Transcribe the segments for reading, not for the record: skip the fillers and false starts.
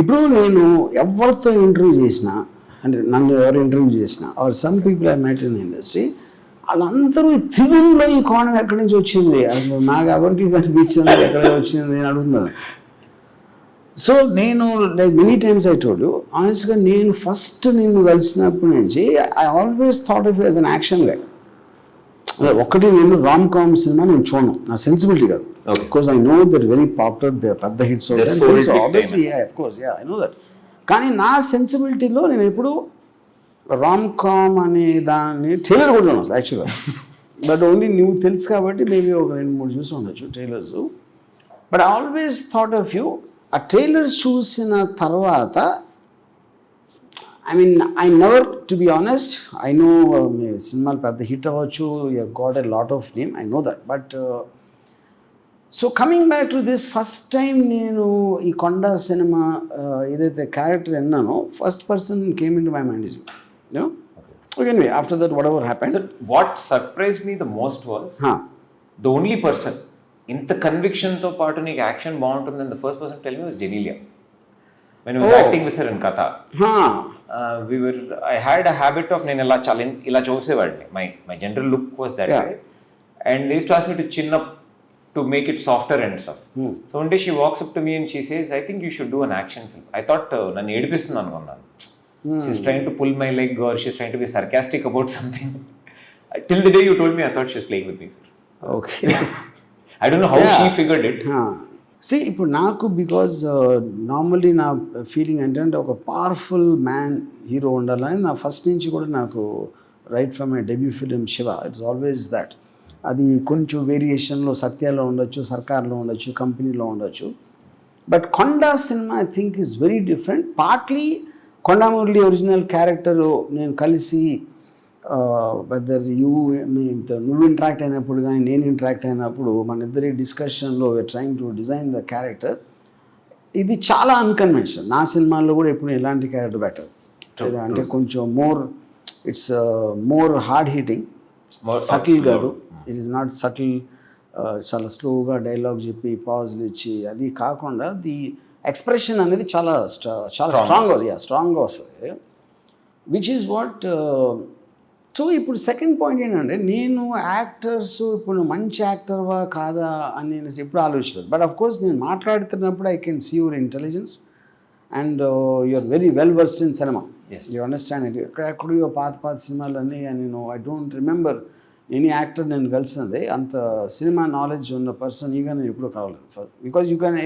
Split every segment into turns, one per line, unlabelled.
ఇప్పుడు నేను ఎవరితో ఇంటర్వ్యూ చేసినా అంటే నన్ను ఎవరు ఇంటర్వ్యూ చేసినా or some people I met in industry వాళ్ళందరూ తెలుగులో ఈ కోణం ఎక్కడి నుంచి వచ్చింది అసలు నాకు ఎవరికి కనిపించింది ఎక్కడ వచ్చింది నేను అడుగుతున్నాను. సో నేను like many times I told you ఆనెస్ట్గా నేను ఫస్ట్ నిన్ను కలిసినప్పటి నుంచి I always thought of as an action guy. ఒకటి నేను రామ్ కామ్ సినిమా నేను చూడను, నా సెన్సిబిలిటీ కాదు. Because I know that very popular పెద్ద హిట్స్ ఐ నో దట్. కానీ నా సెన్సిబిలిటీలో నేను ఎప్పుడు రామ్ కామ్ అనే దాన్ని ట్రైలర్ కూడా చూడను అసలు యాక్చువల్గా. బట్ ఓన్లీ నువ్వు తెలుసు కాబట్టి మేబీ ఒక 2-3 చూసి ఉండొచ్చు trailers. But I always thought of you. ఆ ట్రైలర్స్ చూసిన తర్వాత I mean I never to be honest I know మీ సినిమాలు పెద్ద హిట్ అవ్వచ్చు, you got a lot of name, I know that. But so coming back to this first time నేను ఈ కొండ సినిమా ఏదైతే క్యారెక్టర్ విన్నానో first person came in to my mind is you. Anyway, after that whatever happened.
Sir, what surprised me the most was the only person ఇంత conviction తో పాటు నీకు యాక్షన్ బాగుంటుందని the first person to tell me was Genelia. When I was acting with her in Katha. I had a habit of నేను ఇలా చూసేవాడిని. My general look was that way. And they used to ask me to chin up to make it softer and stuff. So one day she walks up to me and she says, I think you should do an action film. I thought నన్ను ఏడిపిస్తుంది అనుకున్నాను. She's trying to pull my leg or she's trying to be sarcastic about something. Till the day you told me, I thought she was playing with me, sir.
Okay.
I don't know how she figured it.
See, ఇప్పుడు నాకు because normally నా feeling ఏంటంటే ఒక powerful man hero ఉండాలని నా first నుంచి కూడా నాకు right from my debut film Shiva it's always that. అది కొంచెం వేరియేషన్లో సత్యాలో ఉండొచ్చు, సర్కార్లో ఉండొచ్చు, కంపెనీలో ఉండొచ్చు. బట్ కొండ cinema I think is very different. Partly Konda Murali original character నేను కలిసి వెదర్ నువ్వు ఇంటరాక్ట్ అయినప్పుడు కానీ నేను ఇంటరాక్ట్ అయినప్పుడు మన ఇద్దరి డిస్కషన్లో trying to design the character. ఇది చాలా అన్కన్వెన్షనల్. నా సినిమాల్లో కూడా ఎప్పుడు ఎలాంటి క్యారెక్టర్ బెటర్ అంటే కొంచెం it's more hard hitting, subtle కాదు. ఇట్ ఈస్ నాట్ సటిల్, చాలా స్లోగా డైలాగ్ చెప్పి పాజ్లు ఇచ్చి అది కాకుండా ది ఎక్స్ప్రెషన్ అనేది చాలా స్ట్రాంగ్గా వస్తుంది, విచ్ ఈజ్ వాట్. సో ఇప్పుడు సెకండ్ పాయింట్ ఏంటంటే నేను యాక్టర్స్ ఇప్పుడు మంచి యాక్టర్వా కాదా అని నేను ఎప్పుడు ఆలోచించలేదు. బట్ ఆఫ్ కోర్స్ నేను మాట్లాడుతున్నప్పుడు I can see your intelligence and you are very well versed in cinema. You understand it. ఎక్కడెక్కడో పాత సినిమాలన్నీ నేను I don't remember any actor నేను కలిసినది అంత సినిమా నాలెడ్జ్ ఉన్న పర్సన్ ఈగా నేను ఎప్పుడూ కావలేదు. Because you can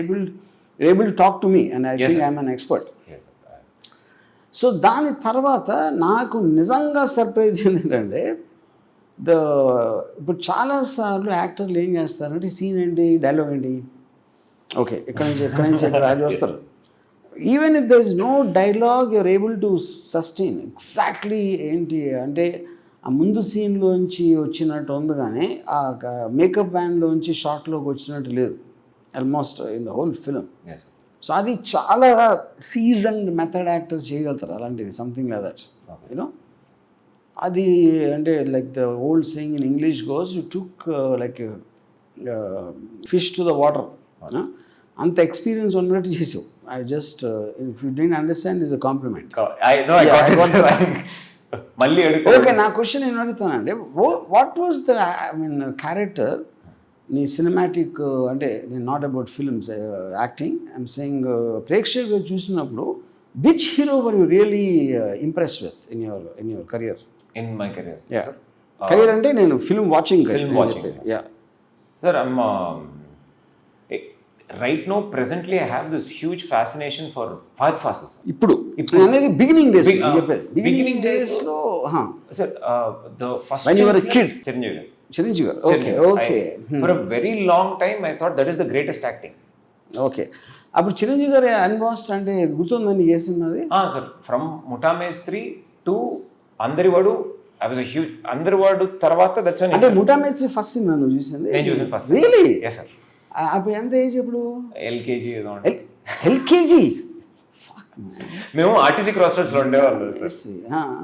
able to talk to me and I think I am an expert. So దాని తర్వాత నాకు నిజంగా సర్ప్రైజ్ ఏంటంటే ఇప్పుడు చాలాసార్లు యాక్టర్లు ఏం చేస్తారంటే సీన్ ఏంటి, డైలాగ్ ఏంటి, ఓకే ఎక్కడి నుంచి రాజు వస్తారు. Even if there is no dialogue you're able to sustain exactly ఏంటి అంటే ఆ ముందు సీన్లోంచి వచ్చినట్టు ఉంది కానీ ఆ మేకప్ బ్యాన్లోంచి షార్ట్లోకి వచ్చినట్టు లేదు almost in the whole film. So అది చాలా సీజన్డ్ మెథడ్ యాక్టర్స్ చేయగలుగుతారు అలాంటిది, సంథింగ్ లైక్ దట్ యూనో. అది అంటే like the old saying in English goes you took like fish to the water. అంత ఎక్స్పీరియన్స్ ఉన్నట్టు చేసావు. I just if you didn't understand is a compliment.
మళ్ళీ
okay, నా question నేను అడుగుతానండి, what was the I mean character నీ cinematic అంటే నేను not about films acting I'm saying ప్రేక్షకులు చూసినప్పుడు which hero were you really impressed with in your career?
In my career
career అంటే నేను film watching
sir. I'm right no presently I have this huge fascination for Fahadh Faasil.
ఇప్పుడు అనేది beginning days చెప్పేది. Beginning డేస్లో
sir the first
when you were a kid.
Chiranjeevi garu. Okay. For a very long time I thought that is the greatest acting.
Okay. అప్పుడు చిరంజీవి గారి అన్వాస్ట్ అంటే గుర్తుందని ఏ సినిమాది?
Sir from Muthamestri to Andarivadu I was a huge Andarivadu తర్వాత that's when
అంటే Muta Mestri first cinema నువ్వు చూసింది?
నేను చూసిన ఫస్ట్.
రియల్లీ?
yes sir.
అప్పుడు ఎంత ఏజ్? అప్పుడు
ఎల్కేజీ ఏదో
ఎల్కేజీ.
మేము ఆర్టీసీ క్రాస్ రోడ్స్ లో ఉండేవాళ్ళం sir.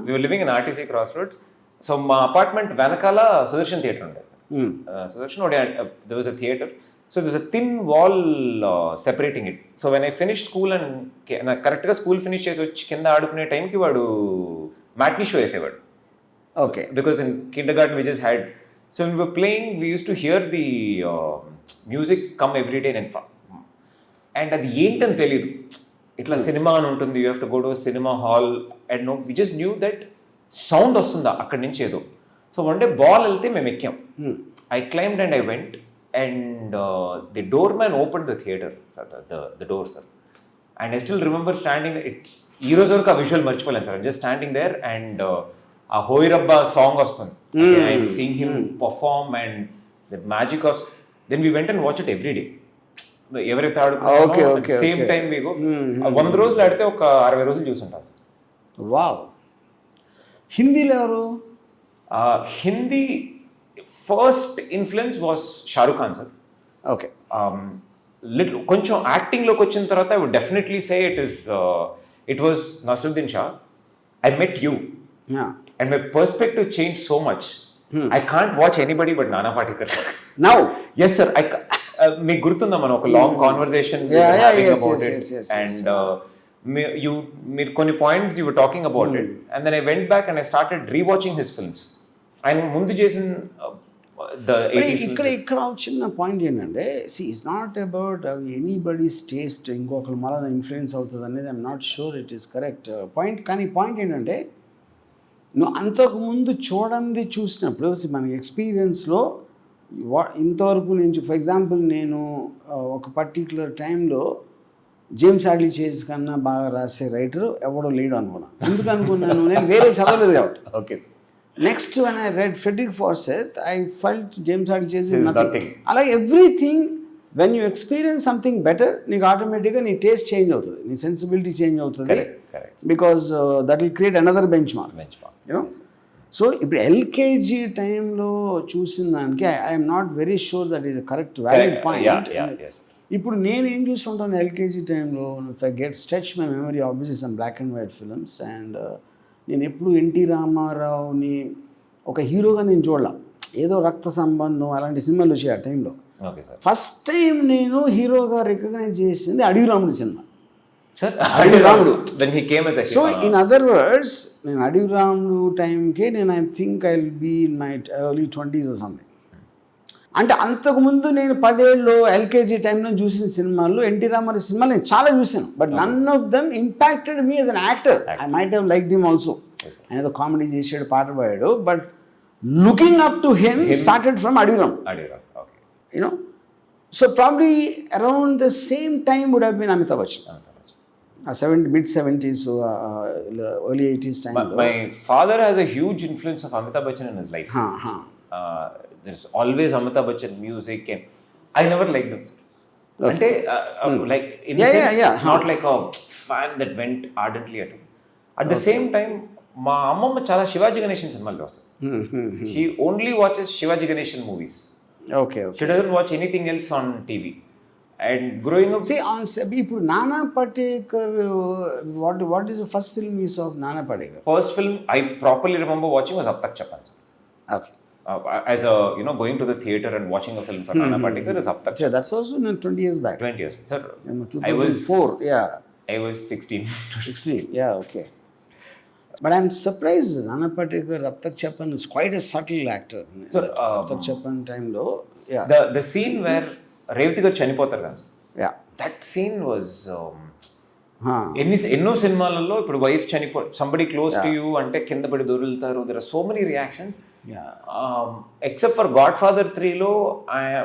we were living in RTC cross roads. So మా అపార్ట్మెంట్ వెనకాల సుదర్శన్ థియేటర్ ఉండేది. Sudarshan there was a theatre. So this a thin wall separating it. So when I finish school and నాకు కరెక్ట్గా school finish చేసి వచ్చి కింద ఆడుకునే టైంకి వాడు మ్యాట్నీ షో వేసేవాడు.
Okay.
Because in kindergarten we just had, so when we were playing we used to hear the music come every day and అది ఏంటని తెలీదు. ఇట్లా సినిమా అని ఉంటుంది, you have to go to cinema hall and no we just knew that sound వస్తుందా అక్కడి నుంచి ఏదో. సో వన్ డే బాల్ వెళ్తే మేము ఎక్కాం. I climbed and I went and the doorman open the theatre, the door sir. And I still remember standing, it's ఈ రోజు వరకు ఆ విజువల్ మర్చిపోలేను sir. Just standing there and ఆ హోయిరబ్బా సాంగ్ వస్తుంది. I'm seeing him perform and the magic of, then we went and watch it every day. ఎవరైతే ఆడుకుంటారో సేమ్ టైం మీకు 100 రోజులు ఆడితే ఒక 60 రోజులు చూసుంటారు.
వావ్. హిందీలో ఎవరు?
Hindi first influence was Shahrukh Khan sir.
Okay.
Little కొంచెం యాక్టింగ్లోకి వచ్చిన తర్వాత I would definitely say it was Naseeruddin Shah. I met you and my perspective changed so much. I can't watch anybody but Nana Patekar
now.
Yes sir, me gurtunda man oka long conversation we were having about it, and me konni points you were talking about it, and then I went back and I started rewatching his films. And mundu chesin the 80s.
ఇక్కడ చిన్న point ఏంటంటే, see it's not about anybody's taste ఇంకొకరు మళ్ళీ influence అవుతుంది అనేది I'm not sure it is correct point. కానీ point ఏంటంటే, నువ్వు అంతకుముందు చూడండి చూసినప్పుడు మన ఎక్స్పీరియన్స్లో ఇంతవరకు నేను ఫర్ ఎగ్జాంపుల్ నేను ఒక పర్టిక్యులర్ టైంలో జేమ్స్ ఆడ్లీ చేజ్ కన్నా బాగా రాసే రైటర్ ఎవడో లేడు అనుకున్నాను. ఎందుకు అనుకున్నాను, నేను వేరే చదవలేదు కాబట్టి.
Okay.
Next when I read Frederick Forsyth I felt James Hadley Chase is nothing. అలాగే everything when you experience something better, నీకు ఆటోమేటిక్గా నీ టేస్ట్ చేంజ్ అవుతుంది, నీ సెన్సిబిలిటీ చేంజ్ అవుతుంది. Because that will create another benchmark. You know, so ఇప్పుడు LKG టైంలో చూసిన దానికి I'm not very sure that is correct valid point. ఇప్పుడు నేను ఏం చూస్తుంటాను ఎల్కేజీ టైంలో, if I get stretch my memory obviously some black and white films, and నేను ఎప్పుడు ఎన్టీ రామారావుని ఒక హీరోగా నేను చూడాల, ఏదో రక్త సంబంధం అలాంటి సినిమాలు వచ్చాయి ఆ టైంలో. ఫస్ట్ టైం నేను హీరోగా రికగ్నైజ్ చేసింది అడవి రాముడు సినిమా. అడవి రాముడు. సో ఇన్ అదర్ వర్డ్స్, నేను అడవి రాముడు టైంకే నేను I think I will be in my early 20s or something. అంటే అంతకుముందు నేను 10 ఏళ్ళు ఎల్కేజీ టైంలో చూసిన సినిమాల్లో ఎన్టీ రామారావు సినిమాలు నేను చాలా చూశాను, but none of them impacted me as an actor. I might have liked him also. ఆయన ఏదో కామెడీ చేసాడు, పాట పాడాడు, but looking up to him started from Adavi Ramudu. You know, so probably around the same time would have been Amitabh Bachchan. Mid-70s, early 80s time.
My father has a huge influence of Amitabh Bachchan in his life. There's always Amitabh Bachchan music, and I never liked him. Okay. Like in a sense, not like a fan that went ardently at him. At the same time, మా అమ్మమ్మ చాలా శివాజీ గణేషన్ సినిమాలు చూస్తుంది. She only watches Shivaji Ganeshan movies.
Okay.
She doesn't watch anything else on TV. And growing up,
see on ఇప్పుడు నానా Patekar, what is the first film you saw of Nana Patekar?
First film I properly remember watching was Ab Tak Chapan.
Okay.
As a, you know, going to the theater and watching a film for Nana Patekar is Ab Tak Chapan.
Yeah, that's also 20 years back.
20 years. Sir,
2004.
I was 16.
16. Yeah, okay. But I'm surprised Nana Patekar, Ab Tak Chapan is quite a subtle actor.
Sir,
Ab Tak Chapan time lo, yeah.
The scene where Revathi గారు చనిపోతారు కదా, that scene was ఎన్నో సినిమాలలో ఇప్పుడు wife somebody close to you అంటే కింద పడి దొరులుతారు. There are so many reactions. Except for Godfather 3లో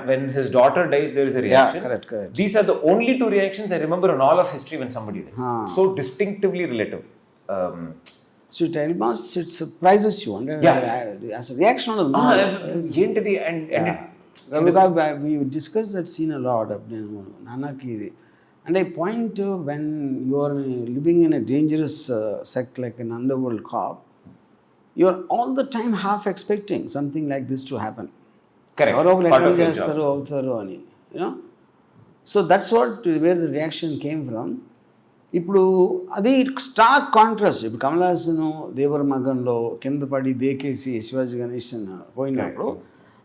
when his daughter dies there is a reaction.
Correct.
These are the only 2 reactions I remember in all of history when somebody dies. So distinctively relative.
So it surprises you. As a reaction on the
ఏంటిది and
we discussed that scene a lot. Nanaki, and I point to when you are living in a dangerous sect like an underworld cop, you are all the time half expecting something like this to happen.
Correct.
Part of your job. You know, so that's where the reaction came from. ఇప్పుడు అది Stark contrast. ఇప్పుడు కమల్ హాసన్ దేవర మగన్లో కింద పడి దేకేసి శివాజీ గణేషన్ పోయినప్పుడు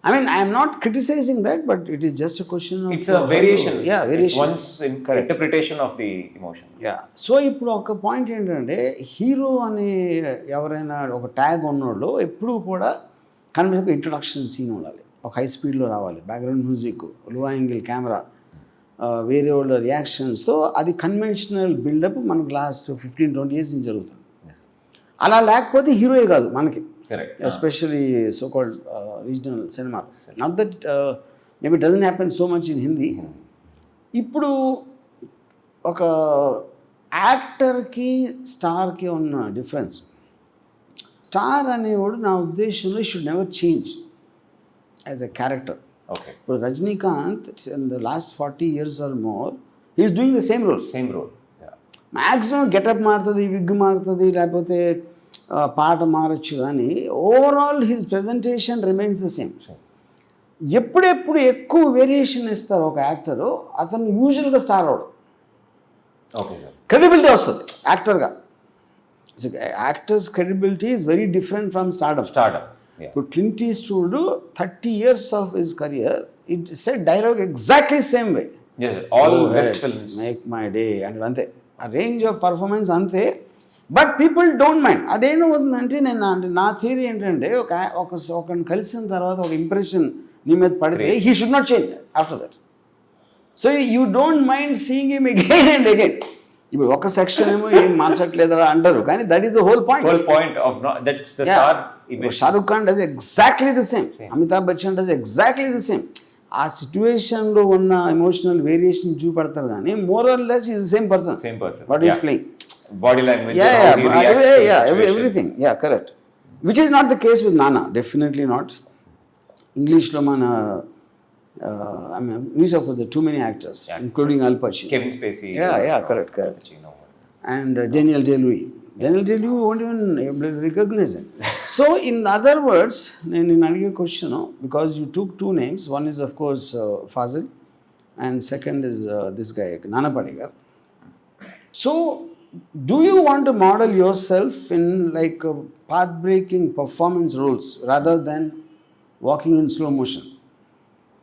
I mean, I am not criticizing that, but it is just a question of...
It's a variation.
Yeah, variation.
It's one's interpretation of the emotion.
Yeah. So ఇప్పుడు ఒక point ఏంటంటే hero అని ఎవరైనా ఒక ట్యాగ్ ఉన్నోళ్ళు ఎప్పుడూ కూడా కనుక ఇంట్రొడక్షన్ సీన్ ఉండాలి, ఒక హై స్పీడ్లో రావాలి, background music, low angle camera, వేరే వాళ్ళ రియాక్షన్స్తో అది కన్వెన్షనల్ బిల్డప్ మనకు లాస్ట్ 15-20 years నుంచి జరుగుతుంది. అలా లేకపోతే హీరోయే కాదు మనకి, especially so called regional cinema. Not that maybe doesn't happen so much in Hindi. ఇప్పుడు ఒక యాక్టర్కి స్టార్కి ఉన్న డిఫరెన్స్, స్టార్ అనేవాడు నా ఉద్దేశంలో should never change as a character.
Okay.
ఇప్పుడు Rajinikanth in the last 40 years or more he's doing the same role. Maximum getup మారుతుంది, wig మారుతుంది, లేకపోతే పాట మారచ్చు, కానీ overall his presentation remains the same. ఎప్పుడెప్పుడు ఎక్కువ వేరియేషన్ ఇస్తారు ఒక యాక్టరు, అతను యూజువల్గా స్టార్ అవడు.
Okay sir.
క్రెడిబిలిటీ వస్తుంది యాక్టర్గా. Actor's credibility is very different from stardom. ఇప్పుడు Clint Eastwood 30 years of his career it said dialogue exactly same way,
all best films,
make my day అంటే అంతే, ఆ రేంజ్ ఆఫ్ పర్ఫార్మెన్స్ అంతే. But people don't mind. అదేమవుతుందంటే నా theory ఏంటంటే ఒకరిని కలిసిన తర్వాత ఒక ఇంప్రెషన్ నీ మీద పడితే he should not change after that. So you don't mind seeing him again and again. ఇప్పుడు ఒక సెక్షన్ ఏమో ఏం మార్చట్లేదా అంటారు, కానీ that is the whole point
of that's the star image.
Shahrukh Khan does exactly the same, Amitabh Bachchan does exactly the same. ఆ సిచ్యువేషన్లో ఉన్న emotional variation చూపెడతారు, కానీ more or less is the same person what is playing.
Body language,
everything, correct, which is not the case with Nana, definitely not. English lo mana I mean English of the too many actors, including Al Pacino,
Kevin Spacey,
correct, and Daniel Day-Lewis won't even recognize him. So in other words, nenu adige question, because you took two names, one is of course Fazil and second is this guy Nana Patekar. So do you want to model yourself in like path-breaking performance roles rather than walking in slow motion?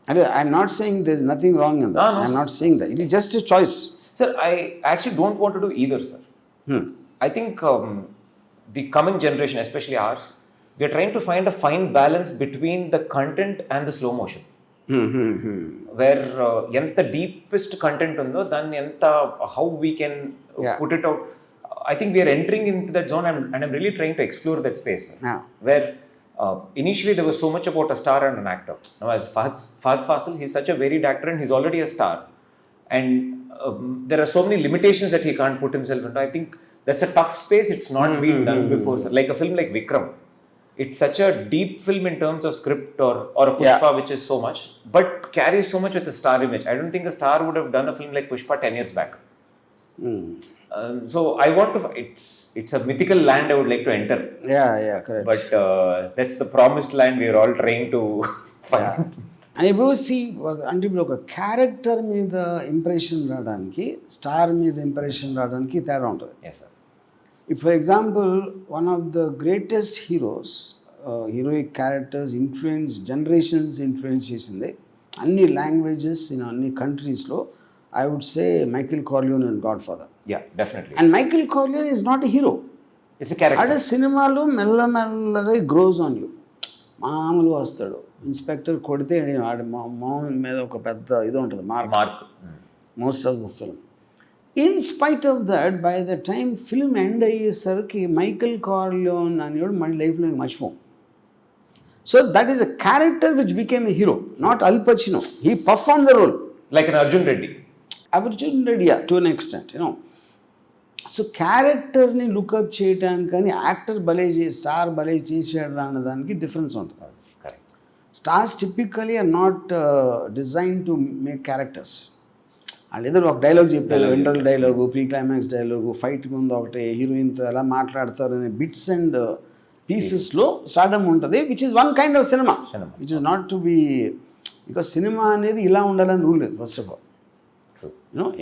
And I'm not saying there's nothing wrong in that. No. I'm not saying that. It is just a choice.
Sir, I actually don't want to do either, sir. I think the coming generation, especially ours, we are trying to find a fine balance between the content and the slow motion. Where ఎంత deepest content ఉందో దాన్ని ఎంత how we can put it out. I think we are entering into that zone, and I'm really trying to explore that space where initially there was so much about a star and an actor. Now as Fahad Fasil, he's such a varied actor and he's already a star, and there are so many limitations that he can't put himself into. I think that's a tough space. It's not been done before. So like a film like Vikram, it's such a deep film in terms of script, or a Pushpa, which is so much, but carries so much with the star image. I don't think a star would have done a film like Pushpa 10 years back. So I want to, it's a mythical land I would like to enter.
Correct.
But that's the promised land we are all trying to find.
And if you see, అంటే ఇప్పుడు ఒక character మీద impression రావడానికి star మీద impression రావడానికి తేడా ఉంటుంది.
Yes sir.
If for example one of the greatest heroes, heroic characters influence generations influence చేసింది అన్ని లాంగ్వేజెస్ ఇన్ అన్ని కంట్రీస్లో, I would say Michael Corleone and Godfather.
Yeah, definitely.
And Michael Corleone is not a hero.
It's a character.
అదే సినిమాలో మెల్లమెల్లగా గ్రోజ్ on you. మామూలుగా వస్తాడు, inspector కొడితే ఆడి మామూలు మీద ఒక పెద్ద ఇది ఉంటుంది, mark most of the film. In spite of that, by the time film end అయ్యేసరికి మైకెల్ కార్లియోన్ అనేవాడు మన లైఫ్లో మర్చిపోం. So that is a character which became a hero, not Al Pacino. He perform the role
like an Arjun Reddy,
to an extent, so క్యారెక్టర్ని look up చేయడానికి కానీ actor star భలే చేసాడు అన్నదానికి డిఫరెన్స్ ఉంటుంది. Stars typically are not design to make characters. వాళ్ళు ఏదో ఒక డైలాగ్ చెప్పారు, interval dialogue, pre climax dialogue, fight ముందు ఒకటి, హీరోయిన్తో ఎలా మాట్లాడతారు అనే బిట్స్ అండ్ పీసెస్లో స్టార్డమ్ ఉంటుంది, which is one kind of cinema, which is not to be, because cinema అనేది ఇలా ఉండాలని రూల్ లేదు. First of all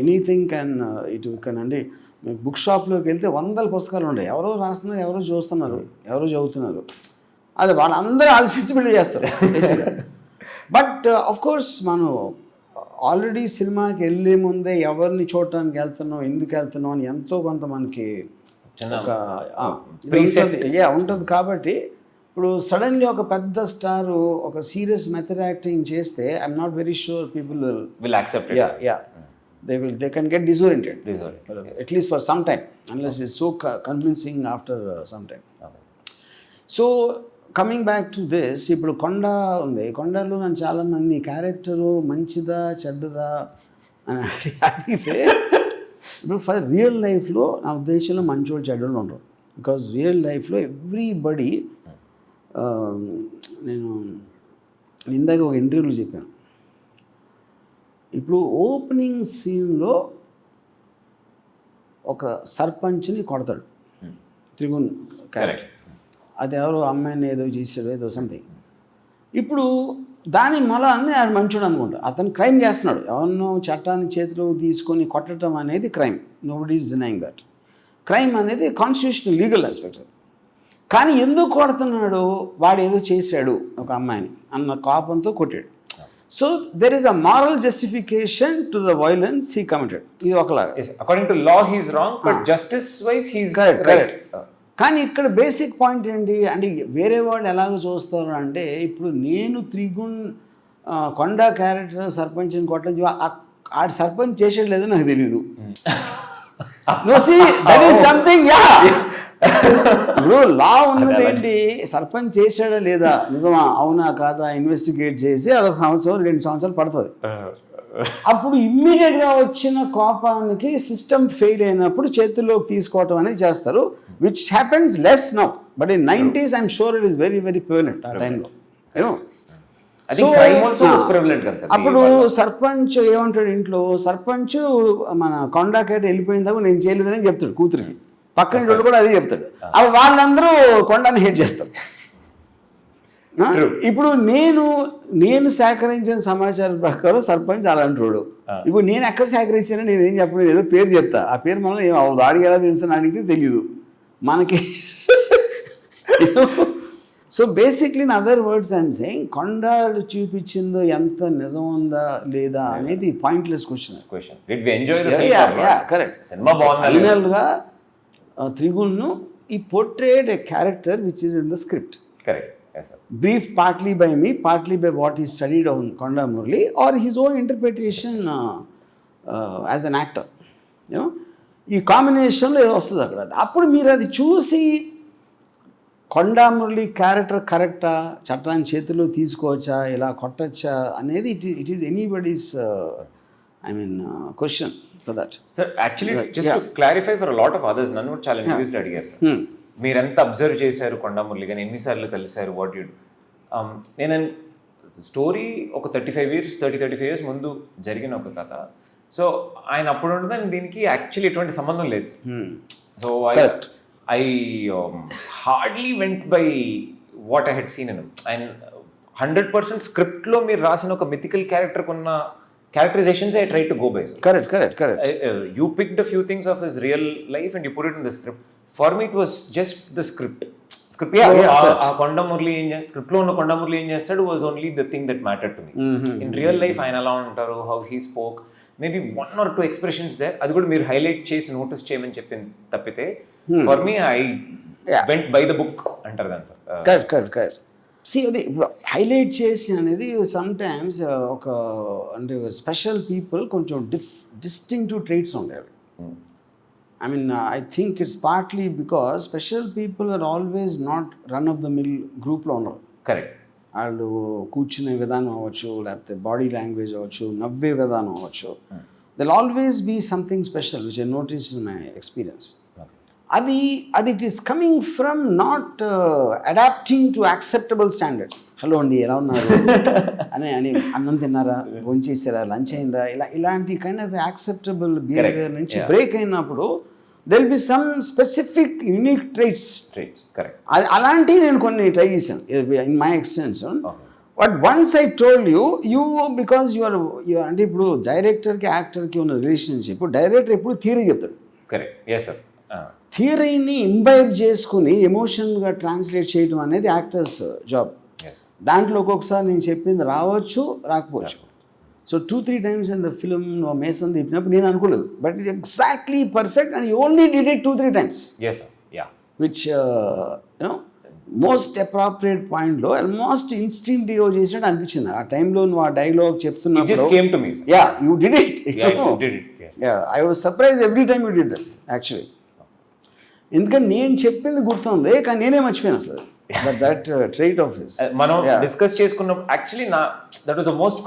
anything can అంటే మీకు బుక్ షాప్లోకి వెళ్తే 100 పుస్తకాలు ఉంటాయి, ఎవరో రాస్తున్నారు, ఎవరో చూస్తున్నారు, ఎవరో చదువుతున్నారు, అది వాళ్ళందరూ ఆలోచించి బిల్డ్ చేస్తారు బేసిక్గా. బట్ ఆఫ్ కోర్స్ మనం ఆల్రెడీ సినిమాకి వెళ్ళే ముందే ఎవరిని చూడటానికి వెళ్తున్నాం, ఎందుకు వెళ్తున్నాం అని ఎంతో కొంత మనకి ఒక ఉంటుంది. కాబట్టి ఇప్పుడు సడన్లీ ఒక పెద్ద స్టార్ ఒక సీరియస్ మెథడ్ యాక్టింగ్ చేస్తే I'm not very sure people
will accept.
they can get disoriented at least for some time unless it's so convincing after some time. So coming back to this, ఇప్పుడు కొండ ఉంది, కొండలో నన్ను చాలామంది character మంచిదా చెడ్డదా అని అడిగితే ఇప్పుడు ఫర్ రియల్ లైఫ్లో నా ఉద్దేశంలో మంచోళ్ళు చెడ్డలు ఉండరు. బికాజ్ రియల్ లైఫ్లో ఎవ్రీబడి, నేను ఇందాక ఒక ఇంటర్వ్యూలో చెప్పాను, ఇప్పుడు ఓపెనింగ్ సీన్లో ఒక సర్పంచ్ని కొడతాడు త్రిగుణ్ క్యారెక్టర్, అది ఎవరో అమ్మాయిని ఏదో చేసాడు ఏదో సంథింగ్. ఇప్పుడు దాని మళ్ళీ అన్నీ ఆయన మంచోడు అనుకుంటా, అతను క్రైమ్ చేస్తున్నాడు, ఎవరినో చట్టాన్ని చేతిలో తీసుకొని కొట్టడం అనేది crime, nobody is denying that. Crime అనేది కాన్స్టిట్యూషనల్ లీగల్ ఆస్పెక్ట్. కానీ ఎందుకు కొడుతున్నాడు, వాడు ఏదో చేశాడు ఒక అమ్మాయిని అన్న కోపంతో కొట్టాడు. So there is a moral justification to the violence he committed. ఇది ఒకలాగా
according to law he is wrong, but justice wise he is
correct. కానీ ఇక్కడ బేసిక్ పాయింట్ ఏంటి అంటే, వేరే వాళ్ళు ఎలాగ చూస్తారు అంటే, ఇప్పుడు నేను త్రిగుణ్ కొండ క్యారెక్టర్ సర్పంచ్ని కొట్టడం ఆడు సర్పంచ్ చేసేది లేదో నాకు తెలీదు. That is something. ఇప్పుడు లా ఉన్నది ఏంటి, సర్పంచ్ చేశాడా లేదా నిజమా అవునా కాదా ఇన్వెస్టిగేట్ చేసి అదొక సంవత్సరం 2 సంవత్సరాలు పడుతుంది. అప్పుడు ఇమ్మీడియట్గా వచ్చిన కోపానికి సిస్టమ్ ఫెయిల్ అయినప్పుడు చేతుల్లోకి తీసుకోవటం అనేది చేస్తారు, which happens less now, but in 90s I'm sure it is very very prevalent ఆ టైంలో. అప్పుడు సర్పంచ్ ఏమంటాడు ఇంట్లో, సర్పంచ్ మన కొండకేట వెళ్ళిపోయిన తర్వాత నేను చేయలేదని చెప్తాడు కూతురికి, పక్కన వాళ్ళు కూడా అదే చెప్తాడు. అవి వాళ్ళందరూ కొండని హేట్ చేస్తారు. ఇప్పుడు నేను సేకరించిన సమాచారం ప్రకారం సర్పంచ్ అలాంటి వాడు. ఇప్పుడు నేను ఎక్కడ సేకరించానో నేను ఏం చెప్పను, ఏదో పేరు చెప్తా, ఆ పేరు మనం వాడికి ఎలా తెలుసు అడిగితే తెలియదు మనకి. So basically in other words I'm saying, కొండలు చూపించిందో ఎంత నిజం ఉందా లేదా అనేది పాయింట్లెస్ క్వశ్చన్. కరెక్ట్. ఫైనల్గా త్రిగుణ్ను ఈ portrayed a character which is in the script.
Correct.
Briefed partly by me, partly by what he studied on Konda Murli, or his own interpretation as an actor. You know, ఈ కాంబినేషన్లో ఏదో వస్తుంది అక్కడ. అప్పుడు మీరు అది చూసి కొండా మురళి క్యారెక్టర్ కరెక్టా, చట్టాన్ని చేతిలో తీసుకోవచ్చా, ఇలా కొట్టచ్చా అనేది it is anybody's question for that.
Sir actually just to clarify for lot of others, నన్ను కూడా చాలా ఇంటర్వ్యూస్లో అడిగారు సార్, మీరు ఎంత అబ్జర్వ్ చేశారు కొండా మురళి గారిని, ఎన్నిసార్లు కలిశారు, వాట్ యూ. నేను స్టోరీ ఒక 35 years ముందు జరిగిన ఒక కథ. సో ఆయన అప్పుడు ఉండదని దీనికి యాక్చువల్లీ ఎటువంటి సంబంధం లేదు. So I hardly went by what I had seen in. And 100% స్క్రిప్ట్లో మీరు రాసిన ఒక మిథికల్ క్యారెక్టర్కి ఉన్న characterizations I tried to go by.
Correct.
You picked a few things of his real life and you put it in the script. For me, it was just the script. Script Konda Murli script lo unna Konda Murli em chestadu was only the thing that mattered to me. In real life, ayana ela untaru, how he spoke, maybe 1 or 2 expressions there. Adi kuda meer highlight chesi notice cheyamani cheppin tappite. For me, I went by the book antaru gan sir.
Correct. See, అది highlight చేసి అనేది sometimes ఒక అంటే special people కొంచెం distinctive traits ఉండేవి. I mean I think it's partly because special people are always not run of the mill గ్రూప్లో ఉండరు.
Correct.
వాళ్ళు కూర్చునే విధానం అవ్వచ్చు, లేకపోతే బాడీ లాంగ్వేజ్ అవ్వచ్చు, నవ్వే విధానం అవ్వచ్చు, there'll always be something special which I notice in my experience. అది it is coming from not adapting to acceptable standards. Hello అండి ఎలా ఉన్నారు అని అన్నం తిన్నారా, భోంచేసారా, లంచ్ అయిందా, ఇలాంటి కైండ్ ఆఫ్ యాక్సెప్టబుల్ బిహేవియర్ నుంచి బ్రేక్ అయినప్పుడు there will be some specific unique traits.
Correct.
అలాంటివి నేను కొన్ని ట్రై చేశాను in my extension. But once I told you because you are అంటే ఇప్పుడు డైరెక్టర్కి యాక్టర్కి ఉన్న రిలేషన్షిప్, డైరెక్టర్ ఎప్పుడు థియరీ చెప్తాడు.
కరెక్ట్. Yes sir.
థియరీని ఇంబైబ్ చేసుకుని ఎమోషన్గా ట్రాన్స్లేట్ చేయడం అనేది యాక్టర్స్ జాబ్. దాంట్లో ఒక్కొక్కసారి నేను చెప్పింది రావచ్చు రాకపోవచ్చు. So 2-3 times in the film నువ్వు మేసం తిప్పినప్పుడు నేను అనుకోలేదు, but it exactly perfect and you only did it 2-3 times, which you know most appropriate పాయింట్లో ఆల్మోస్ట్ ఇన్స్టింక్టివ్ చేసినట్టు అనిపించింది. ఆ టైంలో నువ్వు ఆ డైలాగ్ చెప్తున్నప్పుడు yeah you did it. I was surprise every time you did it actually. ఎందుకంటే నేను చెప్పింది గుర్తుంది కానీ నేనే మర్చిపోయాను అసలు. దట్ ట్రైట్ ఆఫ్ హిస్
మనం డిస్కస్ చేసుకున్నప్పుడు actually that was the most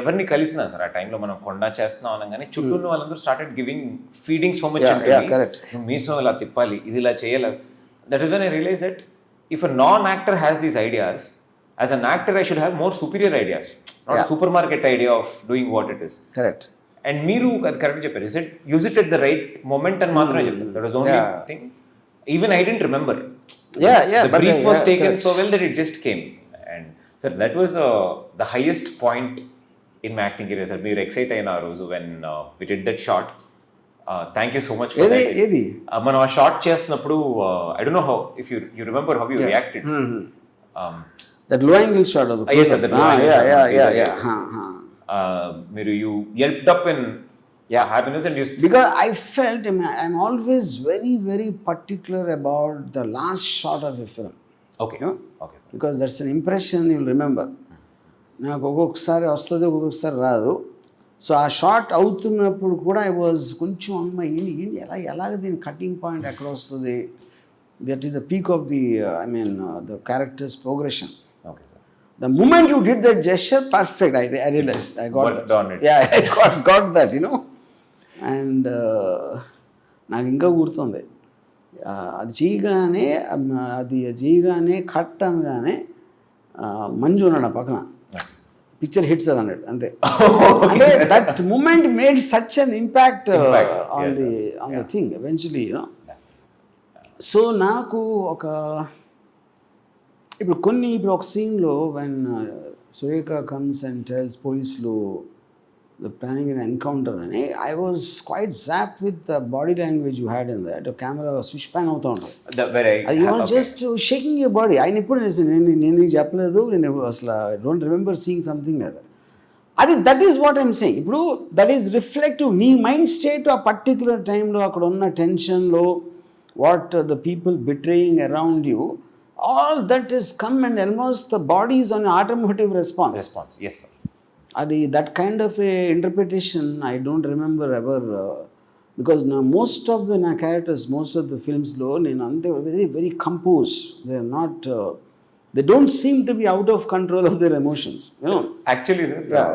ఎవరిని కలిసినా సార్ ఆ టైంలో మనం కొండ చేస్తున్నాం అనగానే చుట్టూ ఉన్న వాళ్ళందరూ started giving feeding so much.
Correct.
మీసో ఇలా తిప్పాలి, ఇది ఇలా చేయాలి. That is when I realize that if a non-actor has these ideas, as an actor I should have more superior ideas, not a supermarket idea of doing what it is.
Correct.
And meeru ad correct chepparu, use it at the right moment and maatrame chepparu. That was the only thing. Even I didn't remember. The brief was taken so well that it just came. And sir, that was the highest point in my acting career, sir. Meer excite ayina roju when we did that shot. Thank you so much for that. మనం ఆ short చేస్తున్నప్పుడు I don't know how if you remember how you reacted.
That low angle shot of
yes sir, that మీరు you yelped up in happiness and you,
because I felt I'm always very particular about the last shot of a film.
Okay
sir. Because that's an impression you'll remember. నాకు ఒక్కొక్కసారి వస్తుంది ఒక్కొక్కసారి రాదు. So ఆ short అవుతున్నప్పుడు కూడా I was కొంచెం అమ్మ ఎలాగ దీని కటింగ్ పాయింట్ ఎక్కడ వస్తుంది, that is the peak of the I mean the characters progression. The moment you did that gesture, perfect. I realized I got that. Yeah, I got that, you know. And నాకు ఇంకా గుర్తుంది అది చేయగానే cut అనగానే మంజు ఉన్నాడు పక్కన, picture hits అది అన్నాడు అంతే. అంటే that moment made such an impact on the thing eventually, you know. So నాకు ఇప్పుడు ఒక సీన్లో when Surekha comes and tells పోలీసులు ద ప్లానింగ్ ఇన్ ఎన్కౌంటర్ అని, I was quite zapped with the body language you had in that. Camera switch pan అవుతూ ఉంటుంది, అది you are just shaking your body. ఆయన ఇప్పుడు నేను చెప్పలేదు, నేను అసలు don't remember seeing something other. That is what I'm saying. ఇప్పుడు దట్ ఈస్ రిఫ్లెక్టివ్. నీ మైండ్ స్టేట్ ఆ పర్టిక్యులర్ టైంలో అక్కడ ఉన్న టెన్షన్లో, what the people betraying around you, all that is come and almost the body is on automotive response.
Yes sir.
That kind of a interpretation I don't remember ever, because now most of the characters, most of the films lo nenu ante very composed. They are not they don't seem to be out of control of their emotions, you know.
Actually sir,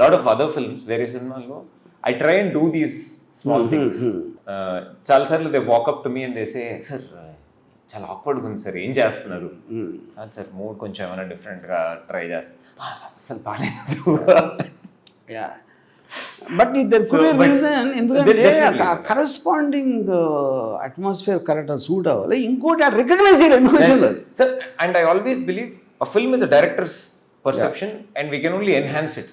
lot of other films, various cinemas lo I try and do these small things. Chaal sarlu they walk up to me and they say, sir చాలా ఆక్వర్డ్గా ఉంది sir, ఏం చేస్తున్నారు sir, mood కొంచెం ఏమైనా డిఫరెంట్గా try చేస్తారు, అసలు బాగాలేదు.
But there could be reason, ఎందుకంటే కరెస్పాండింగ్ అట్మాస్ఫియర్ కరెక్ట్ సూట్ అవ్వాలి. ఇంకోటి ఆ రికగ్నైజ్ చేయాలి ఎందుకు వచ్చింది
sir. And I always believe a film is a director's perception and we can only enhance it.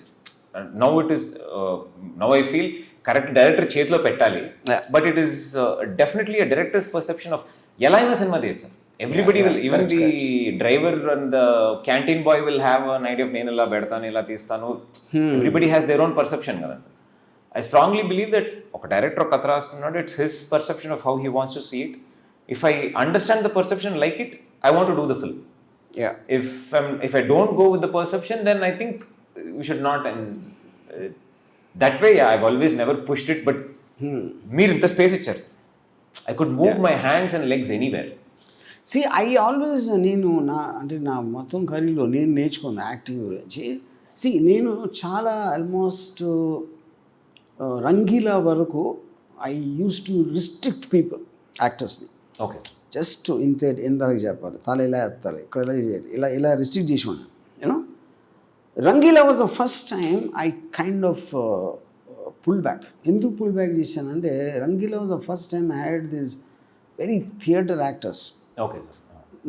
Now I feel correct director చేతిలో పెట్టాలి, but it is definitely a director's perception of ఎలా అయినా cinema తీయచ్చు. Everybody will, even the driver and the canteen boy will have an idea of నేను ఇలా పెడతాను ఇలా తీస్తాను. Everybody has their own perception కదా. ఐ స్ట్రాంగ్లీ బిలీవ్ దట్ ఒక డైరెక్టర్ ఒక కథ రాసుకున్నాడు, it's his perception of how he wants to see it. If I understand the perception like it, I want to do the film. If I don't go with the perception, then I think we should not. And that way I've always never pushed it, but meer inta space icharu, I could move my hands and legs anywhere.
See, I always నేను నా మొత్తం కరీర్లో నేను నేర్చుకున్న acting గురించి. నేను చాలా almost Rangeela వరకు I use to restrict people, యాక్టర్స్ని.
ఓకే,
జస్ట్ ఇంతవరకు చెప్పాలి, తల ఇలా ఎత్తాలి, ఇక్కడ ఇలా చేయాలి, ఇలా రిస్ట్రిక్ట్ చేసి ఉన్నాను. You know, Rangeela was the first time I kind of pull back. ఎందుకు పుల్ బ్యాక్ చేశానంటే, Rangeela was the first time I had this very theatre actors.
Okay,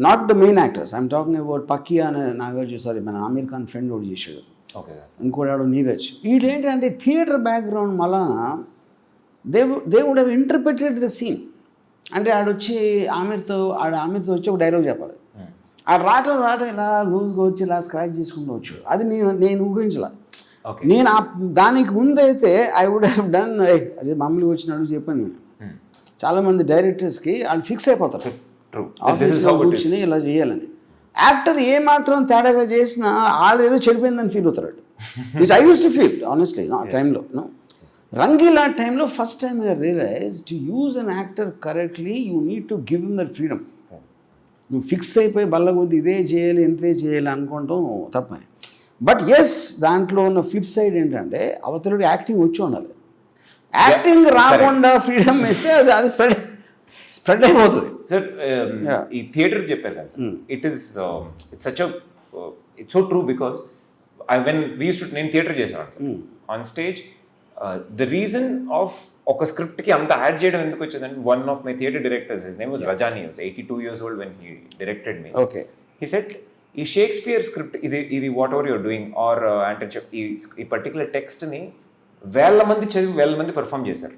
not the main actors, I'm talking about Pakkiya అనే Nagarjuna, sorry మన Aamir Khan friend ఒకటి చేశాడు,
okay,
ఇంకోటి నీరజ్. వీటేంటంటే theatre background మళ్ళా they would have interpreted the scene. అంటే ఆడొచ్చి ఆమెతో వచ్చి ఒక డైలాగ్ చెప్పాలి, ఆ రావటం ఇలా లూజ్గా వచ్చి ఇలా స్క్రాచ్ చేసుకుంటూ వచ్చు. అది నేను ఊహించలే. నేను దానికి ముందైతే ఐ వుడ్ హ్యావ్ డన్ అది మామూలుగా వచ్చినట్టు చెప్పాను నేను. చాలామంది డైరెక్టర్స్కి వాళ్ళు ఫిక్స్ అయిపోతారు ఆఫీస్లో కూర్చుని ఇలా చేయాలని. యాక్టర్ ఏమాత్రం తేడాగా చేసినా వాళ్ళు ఏదో చెడిపోయిందని ఫీల్ అవుతారు. Which I use to feel honestly ఆ టైంలో. రంగీలా టైంలో first time I realise to use an actor correctly you need to give him that freedom. నువ్వు ఫిక్స్ అయిపోయి బల్లగొద్ది ఇదే చేయాలి ఇంతే చేయాలి అనుకోవటం తప్పని. బట్ ఎస్, దాంట్లో ఉన్న ఫ్లిప్ సైడ్ ఏంటంటే అవతలుడు యాక్టింగ్ వచ్చి ఉండాలి. యాక్టింగ్ రాకుండా ఫ్రీడమ్ ఇస్తే అది స్ప్రెడ్ అయిపోతుంది.
సార్ ఈ థియేటర్ చెప్పారు కదా sir, it's such it's so true because when we use to, నేను థియేటర్ చేశాను sir on stage. The reason of ఒక స్క్రిప్ట్కి అంత యాడ్ చేయడం ఎందుకు వచ్చిందంటే, one of my theatre directors, his name was Rajani, was 82 years old when he directed me.
Okay.
He said, ఈ Shakespeare script ఇది whatever you're doing or అంటే ఈ particular టెక్స్ట్ని 1000 మంది చదివి 1000 మంది పర్ఫామ్ చేశారు.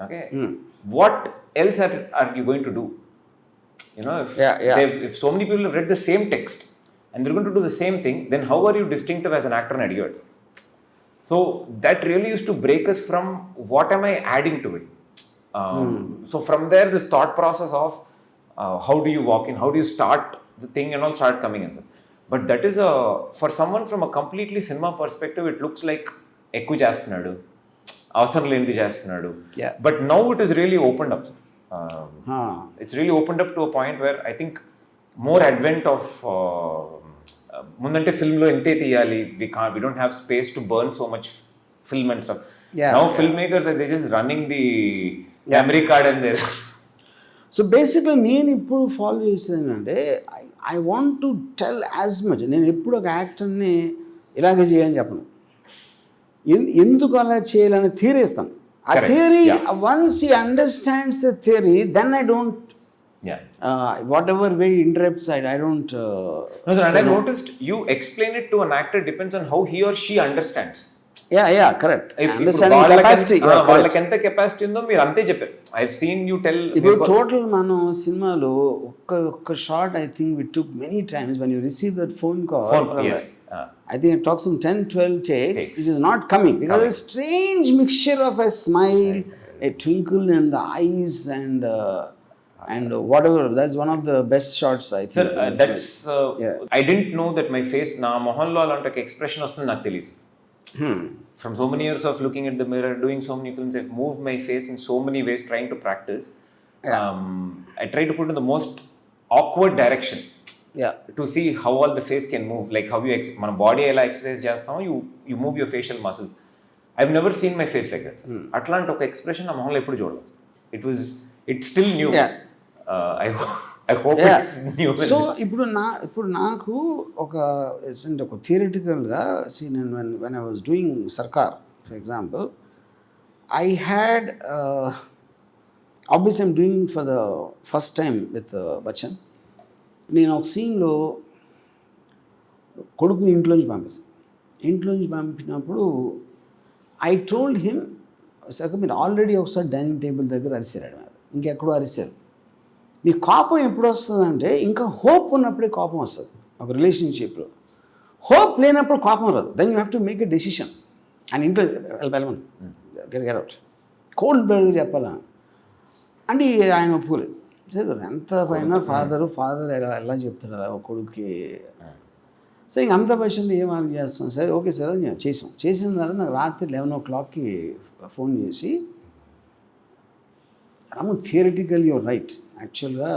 Okay, what else are you going to do? If so many people have read the same text and they're going to do the same thing, then how are you distinctive as an actor and adhered? So that really used to break us from what am I adding to it. So from there, this thought process of how do you walk in, how do you start the thing and all start coming in. But that is for someone from a completely cinema perspective, it looks like ekku chestunadu, avasaram lenidi chestunadu. But now it is really opened up. It's really opened up to a point where I think more advent of ముందంటే ఫిల్మ్లో ఎంతే తీయాలి, we don't have space to burn so much film and stuff. Now filmmakers are just running the memory card and there.
So బేసిక్గా నేను ఇప్పుడు follow చేసేదంటే I want to tell as much. నేను ఎప్పుడు ఒక యాక్టర్ని ఇలాగే చేయని చెప్పను, ఎందుకు అలా చేయాలని థియరీ ఇస్తాను. ఆ theory once he understands the theory, then I don't whatever way interrupts, I don't
no, sir, and I noticed you explain it to an actor depends on how he or she understands.
Yeah, correct. Understanding capacity,
వాళ్ళకి ఎంత capacity ఉందో మీరు అంతే చెప్పారు. I have seen you tell.
ఇప్పుడు total మనం సినిమాలో ఒక్క shot I think we took many times when you receive that phone call.
Yes.
I think it talks some 10-12 takes. It is not coming because a strange mixture of a smile, a twinkle in the eyes and whatever. That's one of the best shots I think.
Sir, that's I didn't know that my face na mohanlo alante expression vastundi నాకు తెలియదు. From so many years of looking at the mirror, doing so many films, I've moved my face in so many ways trying to practice. I try to put in the most awkward direction to see how all the face can move, like how you మన body ఎలా exercise చేస్తామో you move your facial muscles. I've never seen my face like that. అట్లాంటి ఒక expression నా మొహంలో ఎప్పుడు చూడలేదు. It's still new. I hope it's new.
So ఇప్పుడు నాకు ఒక థియరిటికల్గా when I was doing Sarkar, for example, I had obviously I'm doing for the first time with Bachchan. నేను ఒక సీన్లో కొడుకుని ఇంట్లోంచి పంపినప్పుడు I told him, సార్ మీరు ఆల్రెడీ ఒకసారి డైనింగ్ టేబుల్ దగ్గర అరిసారు, ఇంకెక్కడో అరిసారు. మీ కోపం ఎప్పుడు వస్తుందంటే ఇంకా హోప్ ఉన్నప్పుడే కోపం వస్తుంది. ఒక రిలేషన్షిప్లో హోప్ లేనప్పుడు కోపం రాదు. Then you have to make a decision. And ఇంట్లో వెళ్ళమని గెట్ అవుట్ కోల్డ్ బ్లడ్గా చెప్పాలా అంటే ఆయన ఒప్పుకోలేదు. సరే ఎంత పైన ఫాదర్ ఎలా చెప్తాడు ఒక కొడుక్కి. సరే ఇంక అంత పైసలు ఏం ఆర్గ్యూ చేస్తాం. సరే ఓకే సార్ అని చేసిన తర్వాత నాకు రాత్రి 11 o'clockకి ఫోన్ చేసి, థియరిటికల్ యువర్ రైట్ యాక్చువల్గా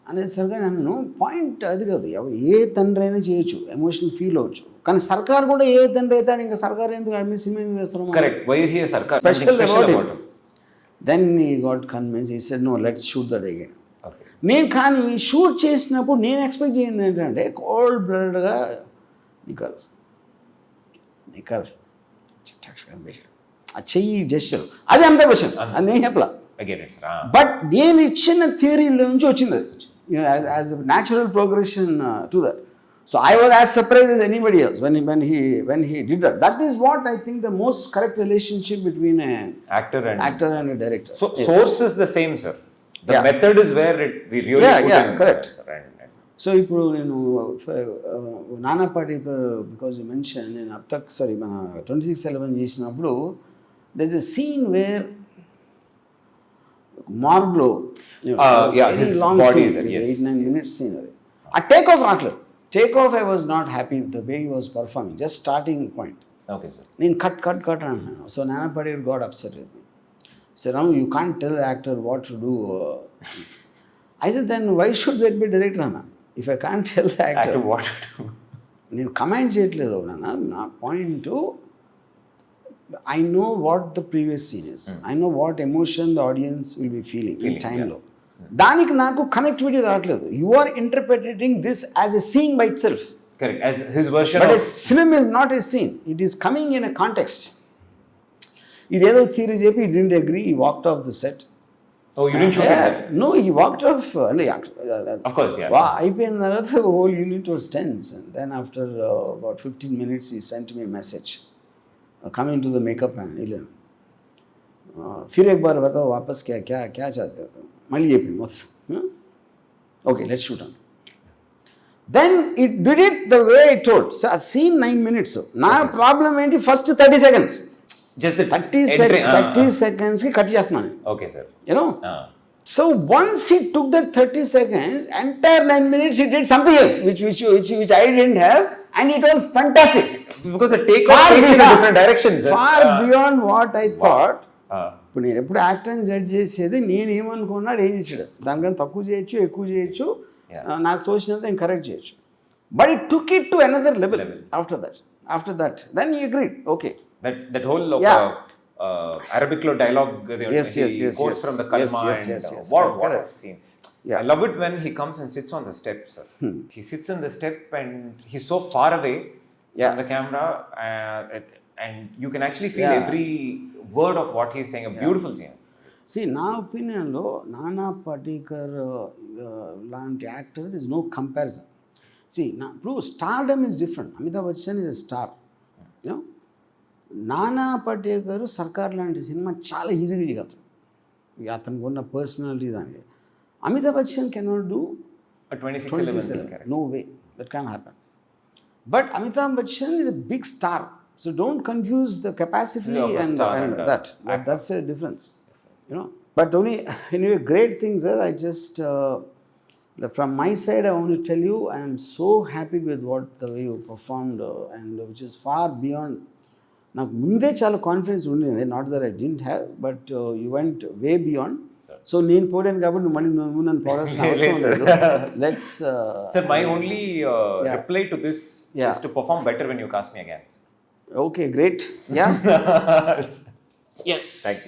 అనేసరిగా నన్ను పాయింట్ అది కాదు, ఏ తండ్రి అయినా చేయొచ్చు, ఎమోషనల్ ఫీల్ అవ్వచ్చు. కానీ సర్కార్ కూడా ఏ తండ్రి అవుతాడు, ఇంకా సర్కార్ ఎందుకు అడ్మిట్ సినిమా ఎందుకు చేస్తున్నాం. Special then he got convince, he said no let's shoot that again. నేను కానీ షూట్ చేసినప్పుడు నేను ఎక్స్పెక్ట్ చేయింది ఏంటంటే కోల్డ్ బ్లడ్గా నికల్ ఆ చెయ్యి జెస్చర్ అది అంత క్వశ్చన్, అది నేను చెప్పలా. బట్ నేను ఇచ్చిన థియరీలో నుంచి వచ్చింది అది, as natural progression to that. So I was as surprised as anybody else when he did that. That is what I think the most correct relationship between an actor and a director.
So yes. Source is the same, sir. The method is where we really put in.
Correct. So ఇప్పుడు నేను నానా Patekar because you mention నేను అప్తక్ sorry మన 26/11 చేసినప్పుడు there is a scene where మార్గ్లో
his
long
body
scene
is there, yes.
8-9 minutes scene అది ఆ take off రావట్లేదు. Take off I was not happy with the way he was performing just starting point.
Okay, sir.
నేను cut అంటున్నాను. So Nana Patekar got upset with me. So now you can't tell the actor what to do. I said, then why should there be director, Anna? If I can't tell the actor
what to do.
నేను comment చేయట్లేదు నాన్న. నా point I know what the previous scene is, I know what emotion the audience will be feeling ఈ టైంలో. దానికి నాకు connectivity రావట్లేదు. You are interpreting this as a scene by itself.
Correct. As his version
But
of...
a film is not a scene. It is coming in a context. ఇదేదో theory చెప్పి he didn't agree, he walked off the set.
Oh, you didn't shoot that?
No, he walked off.
Of course, yeah.
అయిపోయిన తర్వాత the whole unit was tense. And then after about 15 minutes, he sent me a message. Coming to the makeup man, फिर एक बार बताओ वापस क्या चाहते हो. మళ్ళీ చెప్పింది మొత్తం. Okay, let's shoot on. Then it did it the way I told. So I seen 9 minutes. నా ప్రాబ్లం ఏంటి, first 30 seconds.
Just the
30 seconds కి కట్ చేస్తున్నాను.
Okay, sir.
You know? So once he took that 30 seconds, entire 9 minutes he did something else, which I didn't have, and it was fantastic.
Because the take-off takes in a different direction, sir.
Far beyond what I thought. ఇప్పుడు నేను ఎప్పుడు యాక్టర్ని judge చేసేది నేను ఏమనుకున్నాడు ఏం చేసాడు, దానికన్నా తక్కువ చేయొచ్చు ఎక్కువ చేయొచ్చు, నాకు తోచినంత నేను కరెక్ట్ చేయొచ్చు. But it took it to another level after that then he agreed. Okay,
that whole Arabic lo dialogue,
yes,
quotes from the kalma, what a scene. I love it when he comes and sits on the step, sir. He sits on the step and he's so far away from the camera, and you can actually feel every word of what he's saying. A beautiful scene.
See, నా ఒపీనియన్లో నానా పాటేకర్ లాంటి actor this no comparison. ఇప్పుడు stardom is different. Amitabh Bachchan is a star. నానా పాటేకర్ సర్కార్ లాంటి cinema చాలా ఈజీగా చేయగలుగుతాడు, అతనికి ఉన్న పర్సనాలిటీ దానికి. Amitabh Bachchan cannot do
26/11.
No way, that can't happen. But Amitabh Bachchan is a big star, so don't confuse the capacity and that. That's a difference, you know. But only anyway, great things, sir. I just from my side, I want to tell you, I am so happy with the way you performed, and which is far beyond. నాకు ముందే చాలా confidence ఉండేది, not that I didn't have, but you went way beyond. So నేను పోయాను కాబట్టి నువ్వు నన్ను పోవాల్సిన అవసరం లేదు. Let's
Sir, my only reply to this is to perform better when you cast me again.
Okay, great. Yeah. Yes.
Thank you.